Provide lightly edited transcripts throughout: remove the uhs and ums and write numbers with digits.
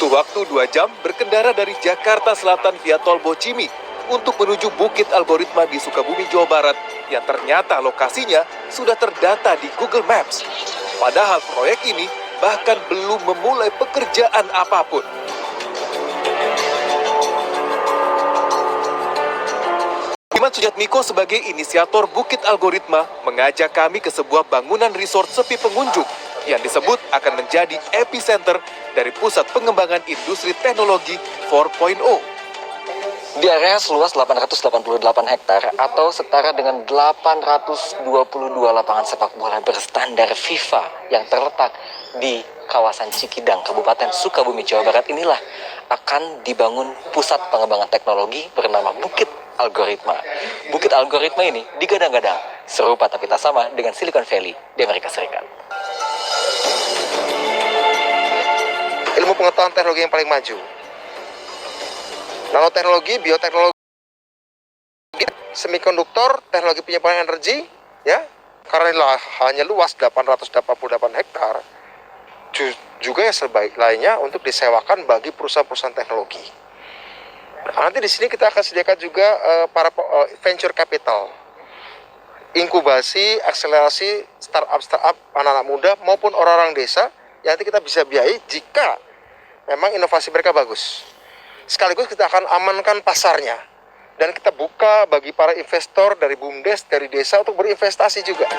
Butuh waktu 2 jam berkendara dari Jakarta Selatan via tol Bocimi untuk menuju Bukit Algoritma di Sukabumi, Jawa Barat yang ternyata lokasinya sudah terdata di Google Maps. Padahal proyek ini bahkan belum memulai pekerjaan apapun. Budiman Sujatmiko sebagai inisiator Bukit Algoritma mengajak kami ke sebuah bangunan resort sepi pengunjung yang disebut akan menjadi epicenter dari pusat pengembangan industri teknologi 4.0. Di area seluas 888 hektar atau setara dengan 822 lapangan sepak bola berstandar FIFA yang terletak di kawasan Cikidang, Kabupaten Sukabumi, Jawa Barat inilah akan dibangun pusat pengembangan teknologi bernama Bukit Algoritma. Bukit Algoritma ini digadang-gadang serupa tapi tak sama dengan Silicon Valley di Amerika Serikat. Ilmu pengetahuan teknologi yang paling maju. Nanoteknologi, bioteknologi, semikonduktor, teknologi penyimpanan energi, ya, karena hanya luas 888 hektar, juga yang sebaik lainnya untuk disewakan bagi perusahaan-perusahaan teknologi. Nah, nanti di sini kita akan sediakan juga para venture capital, inkubasi, akselerasi startup anak-anak muda maupun orang-orang desa yang nanti kita bisa biayai jika memang inovasi mereka bagus. Sekaligus kita akan amankan pasarnya dan kita buka bagi para investor dari BUMDes, dari desa untuk berinvestasi juga.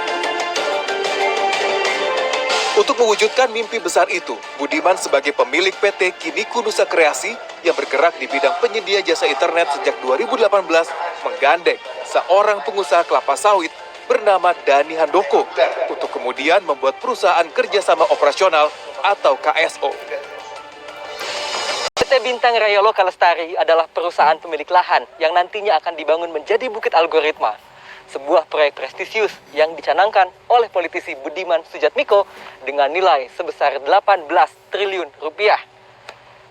Untuk mewujudkan mimpi besar itu, Budiman sebagai pemilik PT Kiniku Nusa Kreasi yang bergerak di bidang penyedia jasa internet sejak 2018 menggandeng seorang pengusaha kelapa sawit bernama Dani Handoko untuk kemudian membuat perusahaan kerjasama operasional atau KSO. PT Bintang Raya Loka Lestari adalah perusahaan pemilik lahan yang nantinya akan dibangun menjadi Bukit Algoritma. Sebuah proyek prestisius yang dicanangkan oleh politisi Budiman Sujatmiko dengan nilai sebesar 18 triliun rupiah.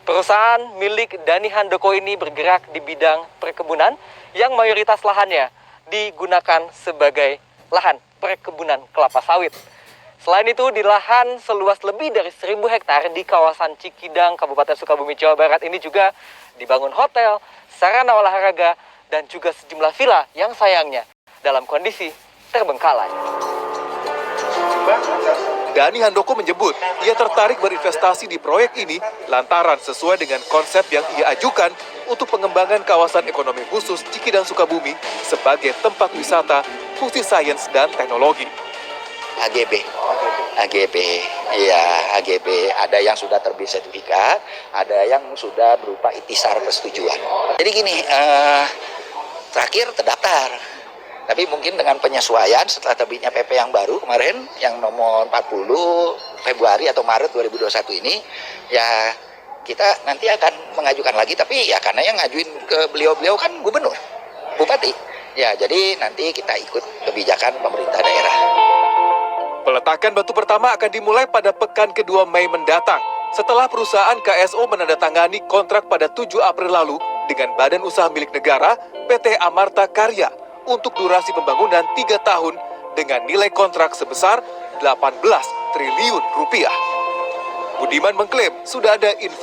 Perusahaan milik Dani Handoko ini bergerak di bidang perkebunan yang mayoritas lahannya digunakan sebagai lahan perkebunan kelapa sawit. Selain itu, di lahan seluas lebih dari 1.000 hektar di kawasan Cikidang, Kabupaten Sukabumi, Jawa Barat ini juga dibangun hotel, sarana olahraga, dan juga sejumlah villa yang sayangnya dalam kondisi terbengkalai. Dani Handoko menyebut ia tertarik berinvestasi di proyek ini lantaran sesuai dengan konsep yang ia ajukan untuk pengembangan kawasan ekonomi khusus Cikidang Sukabumi sebagai tempat wisata, fungsi sains, dan teknologi. AGB, ya AGB. Ada yang sudah terbit sertifikat, ada yang sudah berupa itisar persetujuan. Jadi gini, terakhir terdaftar. Tapi mungkin dengan penyesuaian setelah terbitnya PP yang baru kemarin, yang nomor 40 Februari atau Maret 2021 ini, ya kita nanti akan mengajukan lagi. Tapi ya karena yang ngajuin ke beliau-beliau kan gubernur, bupati. Ya jadi nanti kita ikut kebijakan pemerintah daerah. Peletakan batu pertama akan dimulai pada pekan kedua Mei mendatang, setelah perusahaan KSO menandatangani kontrak pada 7 April lalu dengan Badan Usaha Milik Negara PT Amarta Karya untuk durasi pembangunan 3 tahun dengan nilai kontrak sebesar 18 triliun rupiah. Budiman mengklaim sudah ada investasi